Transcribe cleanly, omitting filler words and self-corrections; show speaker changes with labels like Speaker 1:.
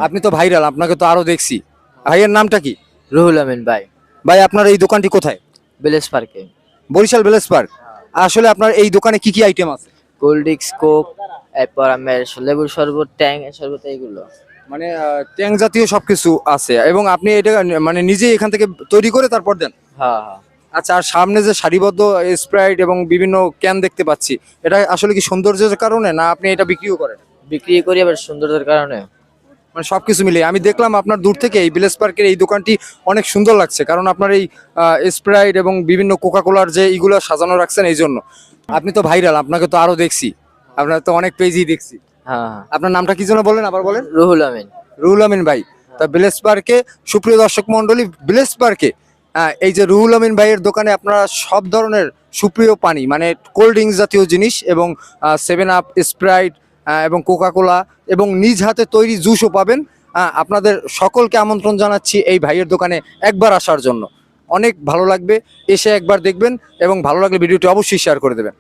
Speaker 1: আপনি তো ভাইরাল, আপনাকে তো আরো দেখছি। ভাইয়ের নামটা কি?
Speaker 2: রুহুল আমিন ভাই।
Speaker 1: ভাই আপনার এই দোকানটি কোথায়?
Speaker 2: ভিলেজ পার্কে।
Speaker 1: Barishal village park. আসলে আপনার এই দোকানে কি কি আইটেম আছে?
Speaker 2: কোল্ড ড্রিঙ্কস, কোক, এরপর আমার লেবুর শরবত, ট্যাং এর শরবত, এইগুলো।
Speaker 1: মানে ট্যাং জাতীয় সবকিছু আছে এবং আপনি এটা মানে নিজেই এখান থেকে তৈরি করে তারপর দেন?
Speaker 2: হ্যাঁ হ্যাঁ।
Speaker 1: আচ্ছা, আর সামনে যে সারিবদ্ধ স্প্রাইট এবং বিভিন্ন ক্যান দেখতে পাচ্ছি, এটা আসলে কি সৌন্দর্যের কারণে না আপনি এটা বিক্রিও করেন?
Speaker 2: বিক্রি করি আবার সৌন্দর্যের কারণে।
Speaker 1: মানে সবকিছু মিলিয়ে আমি দেখলাম আপনার দূর থেকে এই ভিলেজ পার্কের এই দোকানটি অনেক সুন্দর লাগছে, কারণ আপনার এই স্প্রাইট এবং বিভিন্ন কোকা কোলার যে এইগুলো সাজানো রাখছেন এই জন্য। আপনি তো ভাইরাল, আপনাকে তো আরো দেখছি, আপনার তো অনেক পেজই দেখছি।
Speaker 2: হ্যাঁ হ্যাঁ।
Speaker 1: আপনার নামটা কি যেন বলেন, আবার বলেন।
Speaker 2: রুহুল আমিন।
Speaker 1: রুহুল আমিন ভাই। তা ভিলেজ পার্কে, সুপ্রিয় দর্শক মন্ডলী, ভিলেজ পার্কে এই যে রুহুল আমিন ভাইয়ের দোকানে আপনারা সব ধরনের সুপ্রিয় পানি মানে কোল্ড ড্রিঙ্কস জাতীয় জিনিস এবং 7 আপ, স্প্রাইট এবং কোকা কোলা এবং নিজ হাতে তৈরি জুসও পাবেন। আপনাদের সকলকে আমন্ত্রণ জানাচ্ছি এই ভাইয়ের দোকানে একবার আসার জন্য। অনেক ভালো লাগবে, এসে একবার দেখবেন এবং ভালো লাগলে ভিডিওটি অবশ্যই শেয়ার করে দেবেন।